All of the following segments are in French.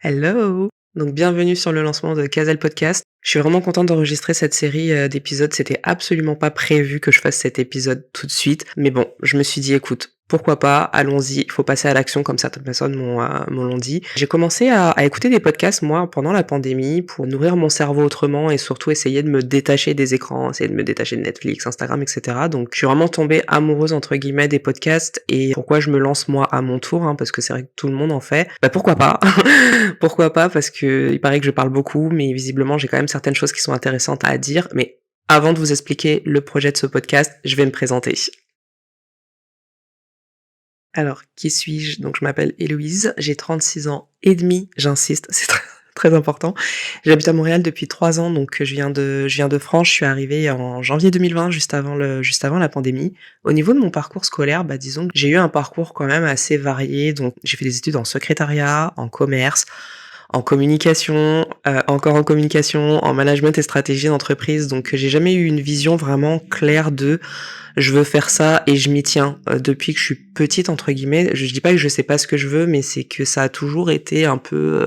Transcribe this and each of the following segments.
Hello! Donc bienvenue sur le lancement de Caselle Podcast. Je suis vraiment contente d'enregistrer cette série d'épisodes. C'était absolument pas prévu que je fasse cet épisode tout de suite. Mais bon, je me suis dit, écoute, pourquoi pas, allons-y, il faut passer à l'action comme certaines personnes m'ont l'ont dit. J'ai commencé à écouter des podcasts, moi, pendant la pandémie, pour nourrir mon cerveau autrement et surtout essayer de me détacher des écrans, essayer de me détacher de Netflix, Instagram, etc. Donc je suis vraiment tombée amoureuse, entre guillemets, des podcasts et pourquoi je me lance moi à mon tour, hein, parce que c'est vrai que tout le monde en fait. Bah pourquoi pas? Pourquoi pas? Parce que il paraît que je parle beaucoup, mais visiblement j'ai quand même certaines choses qui sont intéressantes à dire. Mais avant de vous expliquer le projet de ce podcast, je vais me présenter. Alors, qui suis-je? Donc je m'appelle Héloïse, j'ai 36 ans et demi, j'insiste, c'est très important. J'habite à Montréal depuis 3 ans, donc je viens de France. Je suis arrivée en janvier 2020, juste avant la pandémie. Au niveau de mon parcours scolaire, bah, disons que j'ai eu un parcours quand même assez varié. Donc j'ai fait des études en secrétariat, en commerce, en communication, encore en communication, en management et stratégie d'entreprise. Donc j'ai jamais eu une vision vraiment claire de je veux faire ça et je m'y tiens. Depuis que je suis petite entre guillemets, je dis pas que je sais pas ce que je veux, mais c'est que ça a toujours été un peu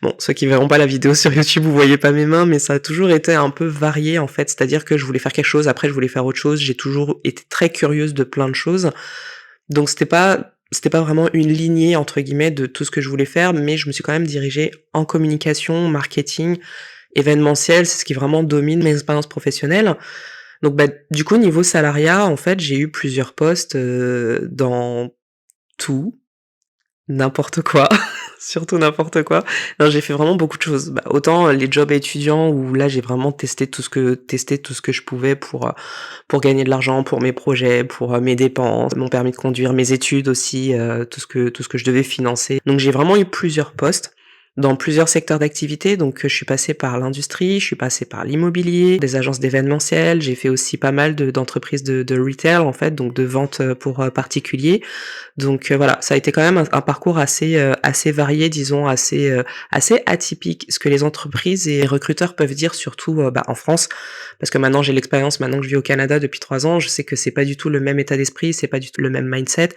bon, ceux qui verront pas la vidéo sur YouTube, vous voyez pas mes mains, mais ça a toujours été un peu varié en fait. C'est-à-dire que je voulais faire quelque chose, après je voulais faire autre chose. J'ai toujours été très curieuse de plein de choses. Donc c'était pas vraiment une lignée entre guillemets de tout ce que je voulais faire, mais je me suis quand même dirigée en communication, marketing, événementiel, c'est ce qui vraiment domine mes expériences professionnelles. Donc bah, du coup niveau salariat, en fait, j'ai eu plusieurs postes, dans tout, n'importe quoi, surtout n'importe quoi. Non, j'ai fait vraiment beaucoup de choses. Bah, autant les jobs étudiants où là j'ai vraiment testé tout ce que je pouvais pour gagner de l'argent, pour mes projets, pour mes dépenses, mon permis de conduire, mes études aussi, tout ce que je devais financer. Donc j'ai vraiment eu plusieurs postes dans plusieurs secteurs d'activité. Donc je suis passée par l'industrie, je suis passée par l'immobilier, des agences d'événementiel. J'ai fait aussi pas mal d'entreprises de retail en fait, donc de vente pour particuliers. Donc voilà, ça a été quand même un parcours assez varié, disons, assez atypique. Ce que les entreprises et les recruteurs peuvent dire surtout, bah, en France, parce que maintenant j'ai l'expérience, maintenant que je vis au Canada depuis 3 ans, je sais que c'est pas du tout le même état d'esprit, c'est pas du tout le même mindset.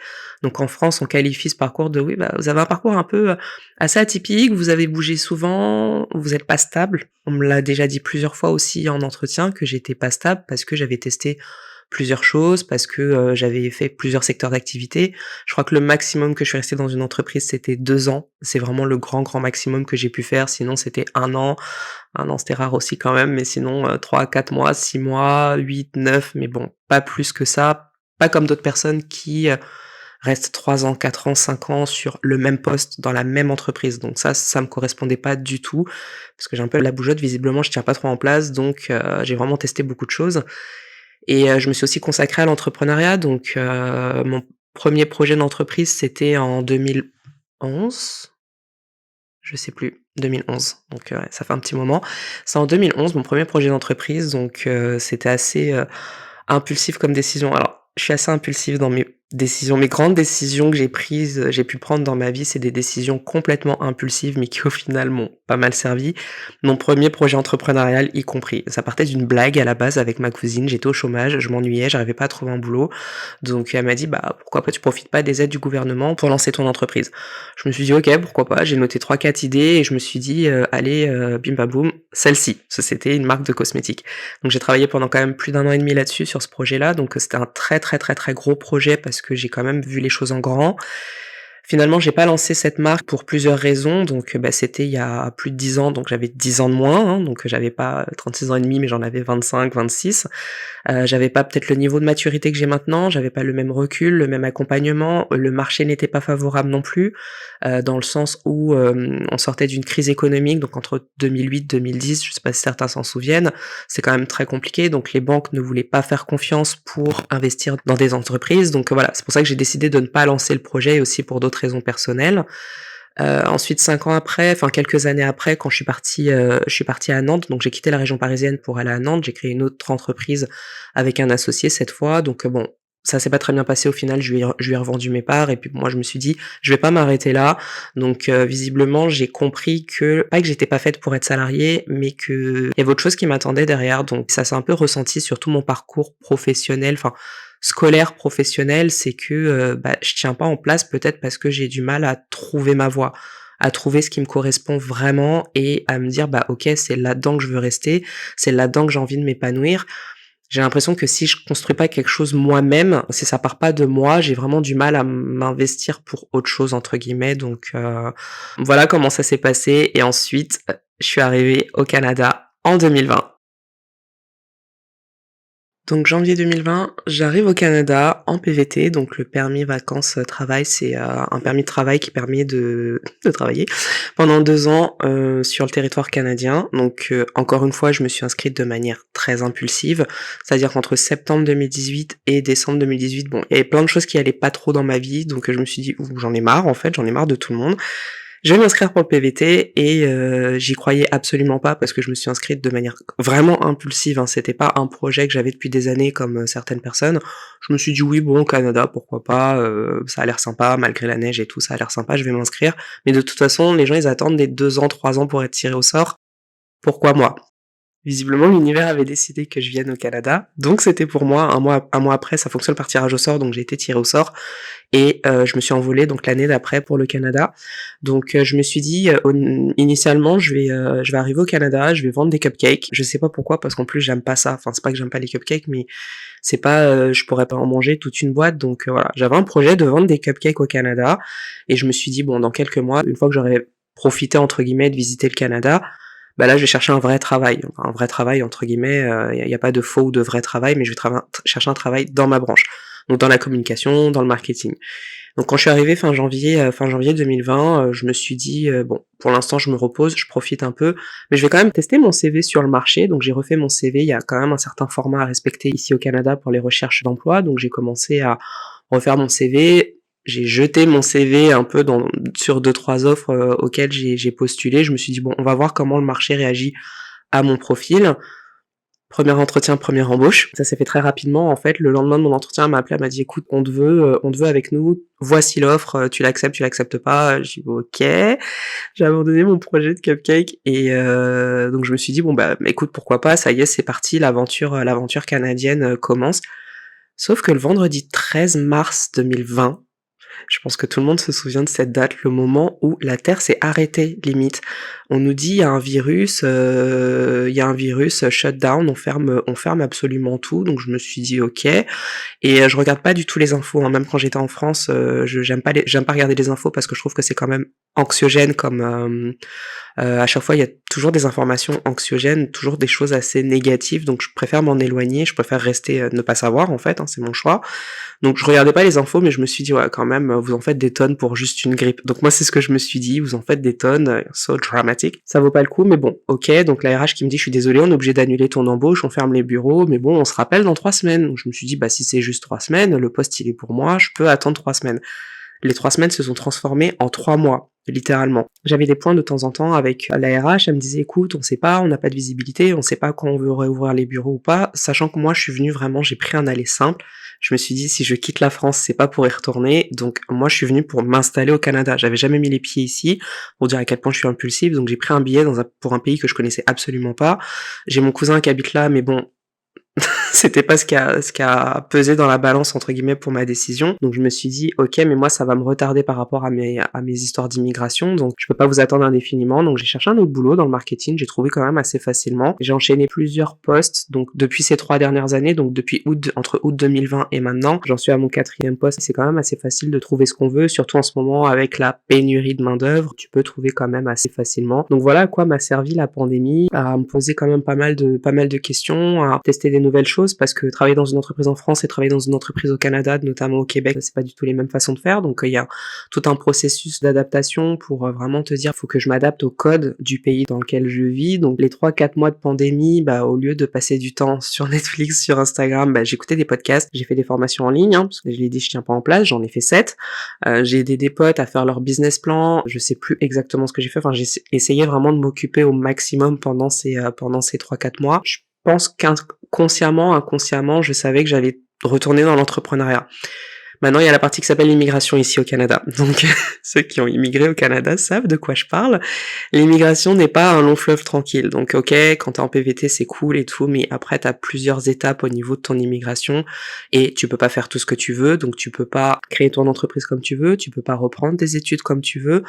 Donc en France, on qualifie ce parcours de: «Oui, bah, vous avez un parcours un peu, assez atypique, vous avez bougé souvent, vous êtes pas stable». On me l'a déjà dit plusieurs fois aussi en entretien que j'étais pas stable parce que j'avais testé plusieurs choses, parce que, j'avais fait plusieurs secteurs d'activité. Je crois que le maximum que je suis restée dans une entreprise, c'était 2 ans. C'est vraiment le grand, grand maximum que j'ai pu faire. Sinon, c'était 1 an. 1 an, c'était rare aussi quand même, mais sinon, 3 à 4 mois, 6 mois, 8, 9, mais bon, pas plus que ça. Pas comme d'autres personnes qui, restent 3 ans, 4 ans, 5 ans sur le même poste dans la même entreprise. Donc ça me correspondait pas du tout, parce que j'ai un peu la bougeotte, visiblement, je tiens pas trop en place, donc j'ai vraiment testé beaucoup de choses. Et je me suis aussi consacrée à l'entrepreneuriat, donc mon premier projet d'entreprise, c'était en 2011? Je sais plus, 2011, donc ouais, ça fait un petit moment. C'est en 2011 mon premier projet d'entreprise, donc c'était assez, impulsif comme décision. Alors, je suis assez impulsive dans mes décisions. Mes grandes décisions que j'ai prises, j'ai pu prendre dans ma vie, c'est des décisions complètement impulsives, mais qui au final m'ont pas mal servi. Mon premier projet entrepreneurial y compris. Ça partait d'une blague à la base avec ma cousine, j'étais au chômage, je m'ennuyais, j'arrivais pas à trouver un boulot. Donc elle m'a dit: «Bah, pourquoi pas tu profites pas des aides du gouvernement pour lancer ton entreprise?» Je me suis dit: «OK, pourquoi pas?» J'ai noté 3-4 idées et je me suis dit: «Allez, bim bam boum, celle-ci». Ça, c'était une marque de cosmétiques. Donc j'ai travaillé pendant quand même plus d'1 an et demi là-dessus, sur ce projet-là, donc c'était un très, très, très, très gros projet parce que j'ai quand même vu les choses en grand. Finalement, j'ai pas lancé cette marque pour plusieurs raisons, donc bah, c'était il y a plus de 10 ans, donc j'avais 10 ans de moins, hein, donc j'avais pas 36 ans et demi, mais j'en avais 25-26. J'avais pas peut-être le niveau de maturité que j'ai maintenant, j'avais pas le même recul, le même accompagnement, le marché n'était pas favorable non plus, dans le sens où, on sortait d'une crise économique, donc entre 2008-2010, je sais pas si certains s'en souviennent, c'est quand même très compliqué, donc les banques ne voulaient pas faire confiance pour investir dans des entreprises, donc voilà, c'est pour ça que j'ai décidé de ne pas lancer le projet et aussi pour d'autres raisons personnelles. Ensuite 5 ans après, enfin quelques années après, quand je suis partie à Nantes, donc j'ai quitté la région parisienne pour aller à Nantes. J'ai créé une autre entreprise avec un associé cette fois, donc bon, ça s'est pas très bien passé au final, je lui ai revendu mes parts et puis moi je me suis dit: «Je vais pas m'arrêter là». Donc visiblement j'ai compris que, pas que j'étais pas faite pour être salariée, mais qu'il y avait autre chose qui m'attendait derrière, donc ça s'est un peu ressenti sur tout mon parcours professionnel, enfin scolaire, professionnel, c'est que, bah, je tiens pas en place peut-être parce que j'ai du mal à trouver ma voie, à trouver ce qui me correspond vraiment et à me dire: «Bah, OK, c'est là-dedans que je veux rester, c'est là-dedans que j'ai envie de m'épanouir». J'ai l'impression que si je construis pas quelque chose moi-même, si ça part pas de moi, j'ai vraiment du mal à m'investir pour «autre chose» entre guillemets donc voilà comment ça s'est passé et ensuite, je suis arrivée au Canada en 2020. Donc janvier 2020, j'arrive au Canada en PVT, donc le permis vacances, travail, c'est, un permis de travail qui permet de travailler pendant 2 ans, sur le territoire canadien. Donc, encore une fois, je me suis inscrite de manière très impulsive, c'est-à-dire qu'entre septembre 2018 et décembre 2018, bon, il y avait plein de choses qui allaient pas trop dans ma vie, donc, je me suis dit: «Ouh, j'en ai marre en fait, j'en ai marre de tout le monde». Je vais m'inscrire pour le PVT et j'y croyais absolument pas parce que je me suis inscrite de manière vraiment impulsive, hein. C'était pas un projet que j'avais depuis des années comme, certaines personnes. Je me suis dit: «Oui, bon, au Canada, pourquoi pas, ça a l'air sympa malgré la neige et tout, ça a l'air sympa, je vais m'inscrire». Mais de toute façon, les gens, ils attendent des 2 ans, 3 ans pour être tirés au sort. Pourquoi moi? Visiblement, l'univers avait décidé que je vienne au Canada, donc c'était pour moi. Un mois après, ça fonctionne par tirage au sort, donc j'ai été tirée au sort et je me suis envolée donc l'année d'après pour le Canada. Donc je me suis dit, initialement je vais arriver au Canada, je vais vendre des cupcakes. Je sais pas pourquoi, parce qu'en plus j'aime pas ça. Enfin, c'est pas que j'aime pas les cupcakes, mais c'est pas, je pourrais pas en manger toute une boîte, donc voilà. J'avais un projet de vendre des cupcakes au Canada et je me suis dit: «Bon, dans quelques mois, une fois que j'aurai profité entre guillemets de visiter le Canada, bah là, je vais chercher un vrai travail. Enfin, un vrai travail entre guillemets, y a pas de faux ou de vrai travail, mais je vais chercher un travail dans ma branche. Donc dans la communication, dans le marketing. Donc quand je suis arrivée fin janvier 2020, je me suis dit: «Bon, pour l'instant je me repose, je profite un peu, mais je vais quand même tester mon CV sur le marché». Donc j'ai refait mon CV, il y a quand même un certain format à respecter ici au Canada pour les recherches d'emploi, donc j'ai commencé à refaire mon CV. J'ai jeté mon CV un peu sur deux trois offres, auxquelles j'ai postulé. Je me suis dit: «Bon, on va voir comment le marché réagit à mon profil». Premier entretien, première embauche. Ça s'est fait très rapidement, en fait. Le lendemain de mon entretien, elle m'a appelé, elle m'a dit: «Écoute, on te veut avec nous. Voici l'offre, tu l'acceptes pas?» J'ai dit: «OK». J'ai abandonné mon projet de cupcake et donc je me suis dit: «Bon, bah, écoute, pourquoi pas? Ça y est, c'est parti, l'aventure canadienne, commence». Sauf que le vendredi 13 mars 2020, je pense que tout le monde se souvient de cette date, le moment où la Terre s'est arrêtée, limite. On nous dit: il y a un virus, shutdown, on ferme absolument tout». Donc je me suis dit: «OK». Et je regarde pas du tout les infos, hein. Même quand j'étais en France, j'aime pas regarder les infos parce que je trouve que c'est quand même anxiogène comme, à chaque fois, il y a toujours des informations anxiogènes, toujours des choses assez négatives, donc je préfère m'en éloigner, je préfère rester, ne pas savoir en fait, hein, c'est mon choix. Donc je regardais pas les infos, mais je me suis dit: «Ouais, quand même, vous en faites des tonnes pour juste une grippe». Donc moi, c'est ce que je me suis dit: «Vous en faites des tonnes, so dramatic. Ça vaut pas le coup», mais bon, OK. Donc la RH qui me dit: «Je suis désolée, on est obligé d'annuler ton embauche, on ferme les bureaux, mais bon, on se rappelle dans 3 semaines». Donc je me suis dit: «Bah, si c'est juste 3 semaines, le poste il est pour moi, je peux attendre 3 semaines». Les 3 semaines se sont transformées en 3 mois, littéralement. J'avais des points de temps en temps avec la RH, elle me disait: «Écoute, on sait pas, on n'a pas de visibilité, on sait pas quand on veut réouvrir les bureaux ou pas», sachant que moi je suis venue vraiment, j'ai pris un aller simple. Je me suis dit: «Si je quitte la France, c'est pas pour y retourner», donc moi je suis venue pour m'installer au Canada. J'avais jamais mis les pieds ici, pour dire à quel point je suis impulsive, donc j'ai pris un billet pour un pays que je connaissais absolument pas. J'ai mon cousin qui habite là, mais bon, c'était pas ce qui a pesé dans la balance entre guillemets pour ma décision. Donc je me suis dit: «OK, mais moi ça va me retarder par rapport à mes histoires d'immigration, donc je peux pas vous attendre indéfiniment». Donc j'ai cherché un autre boulot dans le marketing, j'ai trouvé quand même assez facilement. J'ai enchaîné plusieurs postes, donc depuis ces 3 dernières années, donc entre août 2020 et maintenant, j'en suis à mon 4e poste. C'est quand même assez facile de trouver ce qu'on veut, surtout en ce moment avec la pénurie de main-d'œuvre, tu peux trouver quand même assez facilement. Donc voilà à quoi m'a servi la pandémie, à me poser quand même pas mal de questions, à tester des nouvelles choses, parce que travailler dans une entreprise en France et travailler dans une entreprise au Canada, notamment au Québec, c'est pas du tout les mêmes façons de faire. Donc il y a tout un processus d'adaptation pour vraiment te dire: «Faut que je m'adapte au code du pays dans lequel je vis». Donc les 3-4 mois de pandémie, bah, au lieu de passer du temps sur Netflix, sur Instagram, bah, j'écoutais des podcasts, j'ai fait des formations en ligne, hein, parce que je l'ai dit, je tiens pas en place, j'en ai fait 7. J'ai aidé des potes à faire leur business plan, je sais plus exactement ce que j'ai fait, enfin j'ai essayé vraiment de m'occuper au maximum pendant ces 3-4 mois. Je pense qu'inconsciemment, inconsciemment, je savais que j'allais retourner dans l'entrepreneuriat. Maintenant, il y a la partie qui s'appelle l'immigration ici au Canada. Donc, ceux qui ont immigré au Canada savent de quoi je parle. L'immigration n'est pas un long fleuve tranquille. Donc, ok, quand t'es en PVT, c'est cool et tout, mais après, t'as plusieurs étapes au niveau de ton immigration et tu peux pas faire tout ce que tu veux. Donc, tu peux pas créer ton entreprise comme tu veux, tu peux pas reprendre tes études comme tu veux.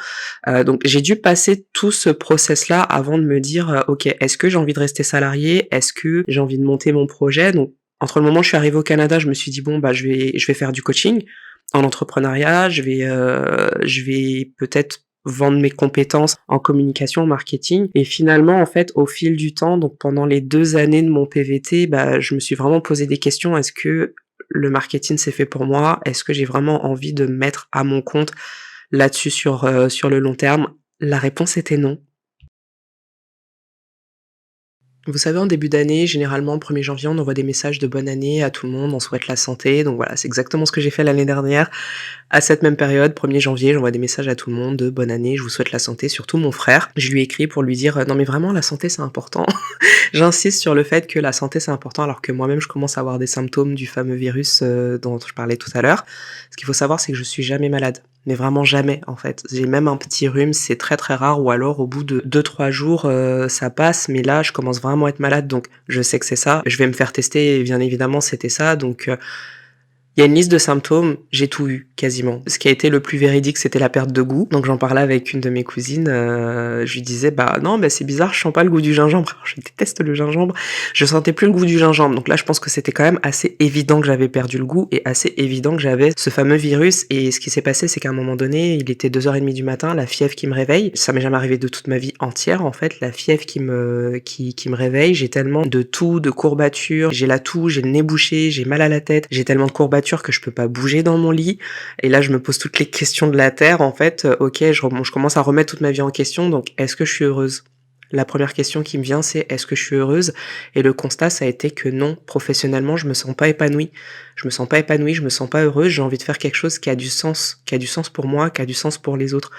Donc, j'ai dû passer tout ce process-là avant de me dire, ok, est-ce que j'ai envie de rester salarié? Est-ce que j'ai envie de monter mon projet? Donc, entre le moment où je suis arrivée au Canada, je me suis dit bon bah je vais faire du coaching en entrepreneuriat, je vais peut-être vendre mes compétences en communication, en marketing. Et finalement, en fait, au fil du temps, donc pendant les 2 années de mon PVT, bah je me suis vraiment posé des questions. Est-ce que le marketing c'est fait pour moi? Est-ce que j'ai vraiment envie de me mettre à mon compte là-dessus sur le long terme? La réponse était non. Vous savez, en début d'année, généralement, le 1er janvier, on envoie des messages de bonne année à tout le monde, on souhaite la santé. Donc voilà, c'est exactement ce que j'ai fait l'année dernière. À cette même période, 1er janvier, j'envoie des messages à tout le monde de bonne année, je vous souhaite la santé, surtout mon frère. Je lui ai écrit pour lui dire non mais vraiment la santé c'est important. J'insiste sur le fait que la santé c'est important alors que moi-même je commence à avoir des symptômes du fameux virus dont je parlais tout à l'heure. Ce qu'il faut savoir c'est que je suis jamais malade. Mais vraiment jamais en fait. J'ai même un petit rhume, c'est très très rare ou alors au bout de 2-3 jours ça passe mais là je commence vraiment à être malade donc je sais que c'est ça. Je vais me faire tester et bien évidemment c'était ça donc il y a une liste de symptômes, j'ai tout eu, quasiment. Ce qui a été le plus véridique, c'était la perte de goût. Donc j'en parlais avec une de mes cousines, je lui disais: «Bah non, bah c'est bizarre, je sens pas le goût du gingembre». Alors je déteste le gingembre, je sentais plus le goût du gingembre. Donc là, je pense que c'était quand même assez évident que j'avais perdu le goût et assez évident que j'avais ce fameux virus et ce qui s'est passé, c'est qu'à un moment donné, il était 2h30 du matin, la fièvre qui me réveille. Ça m'est jamais arrivé de toute ma vie entière, en fait, la fièvre qui me réveille. J'ai tellement de toux, de courbatures, j'ai la toux, j'ai le nez bouché, j'ai mal à la tête, j'ai tellement de courbatures que je peux pas bouger dans mon lit et là je me pose toutes les questions de la terre en fait, OK, je commence à remettre toute ma vie en question donc est-ce que je suis heureuse? La première question qui me vient c'est: «Est-ce que je suis heureuse?» et le constat ça a été que non, professionnellement je me sens pas épanouie. Je me sens pas épanouie, je me sens pas heureuse, j'ai envie de faire quelque chose qui a du sens pour moi, qui a du sens pour les autres.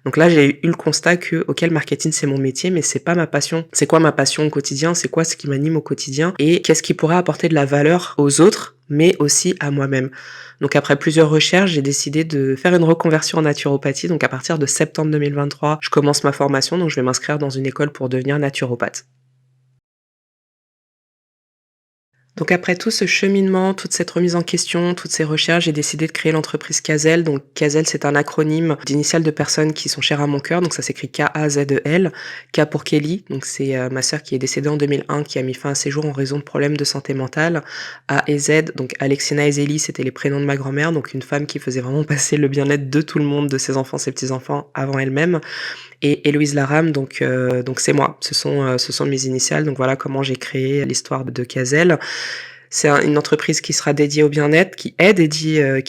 Donc là, j'ai eu le constat que, OK, le marketing c'est mon métier mais c'est pas ma passion. C'est quoi ma passion au quotidien? C'est quoi ce qui m'anime au quotidien? Et qu'est-ce qui pourrait apporter de la valeur aux autres, mais aussi à moi-même? Donc après plusieurs recherches, j'ai décidé de faire une reconversion en naturopathie. Donc à partir de septembre 2023, je commence ma formation, donc je vais m'inscrire dans une école pour devenir naturopathe. Donc après tout ce cheminement, toute cette remise en question, toutes ces recherches, j'ai décidé de créer l'entreprise Cazel. Donc Cazel, c'est un acronyme d'initiales de personnes qui sont chères à mon cœur. Donc ça s'écrit K-A-Z-E-L. K pour Kelly. Donc c'est ma sœur qui est décédée en 2001, qui a mis fin à ses jours en raison de problèmes de santé mentale. A et Z, donc Alexina et Zélie, c'était les prénoms de ma grand-mère. Donc une femme qui faisait vraiment passer le bien-être de tout le monde, de ses enfants, ses petits-enfants avant elle-même. Et Héloïse Laram, donc c'est moi. Ce sont mes initiales. Donc voilà comment j'ai créé l'histoire de Cazel. C'est une entreprise qui sera dédiée au bien-être, qui est dédiée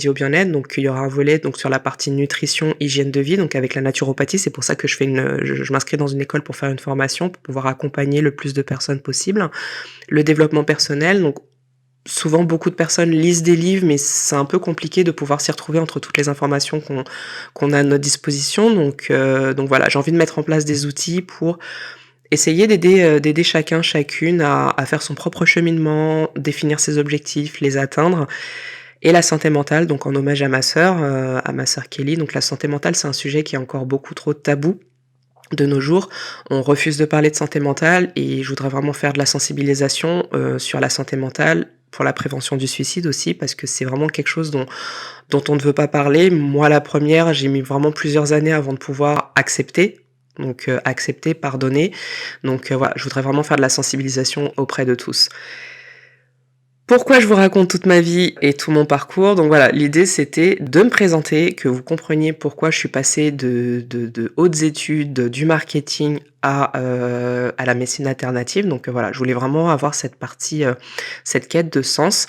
au bien-être. Donc il y aura un volet donc sur la partie nutrition, hygiène de vie, donc avec la naturopathie. C'est pour ça que je m'inscris dans une école pour faire une formation, pour pouvoir accompagner le plus de personnes possible. Le développement personnel, donc souvent beaucoup de personnes lisent des livres, mais c'est un peu compliqué de pouvoir s'y retrouver entre toutes les informations qu'on a à notre disposition. Donc voilà, j'ai envie de mettre en place des outils pour essayer d'aider chacun, chacune à faire son propre cheminement, définir ses objectifs, les atteindre et la santé mentale, donc en hommage à ma sœur Kelly. Donc la santé mentale, c'est un sujet qui est encore beaucoup trop tabou de nos jours. On refuse de parler de santé mentale et je voudrais vraiment faire de la sensibilisation, sur la santé mentale, pour la prévention du suicide aussi, parce que c'est vraiment quelque chose dont on ne veut pas parler. Moi, la première, j'ai mis vraiment plusieurs années avant de pouvoir accepter. Donc, accepter, pardonner. Donc, voilà, je voudrais vraiment faire de la sensibilisation auprès de tous. Pourquoi je vous raconte toute ma vie et tout mon parcours? Donc voilà, l'idée c'était de me présenter, que vous compreniez pourquoi je suis passée de hautes études, du marketing à la médecine alternative. Donc voilà, je voulais vraiment avoir cette partie, cette quête de sens.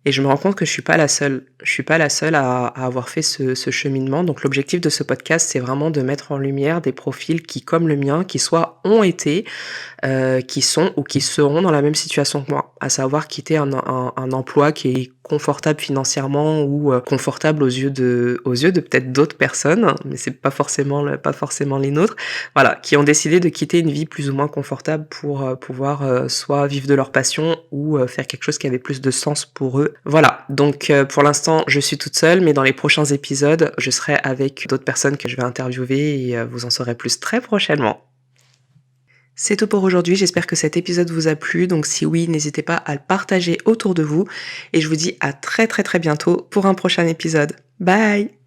Et je me rends compte que je suis pas la seule. Je suis pas la seule à avoir fait ce cheminement. Donc l'objectif de ce podcast, c'est vraiment de mettre en lumière des profils qui, comme le mien, qui soit ont été, qui sont ou qui seront dans la même situation que moi. À savoir quitter un emploi qui est confortable financièrement ou confortable aux yeux de peut-être d'autres personnes, mais c'est pas forcément les nôtres, voilà, qui ont décidé de quitter une vie plus ou moins confortable pour, pouvoir, soit vivre de leur passion ou, faire quelque chose qui avait plus de sens pour eux. Voilà, donc pour l'instant, je suis toute seule, mais dans les prochains épisodes, je serai avec d'autres personnes que je vais interviewer et vous en saurez plus très prochainement. C'est tout pour aujourd'hui, j'espère que cet épisode vous a plu, donc si oui, n'hésitez pas à le partager autour de vous et je vous dis à très, très, très bientôt pour un prochain épisode. Bye!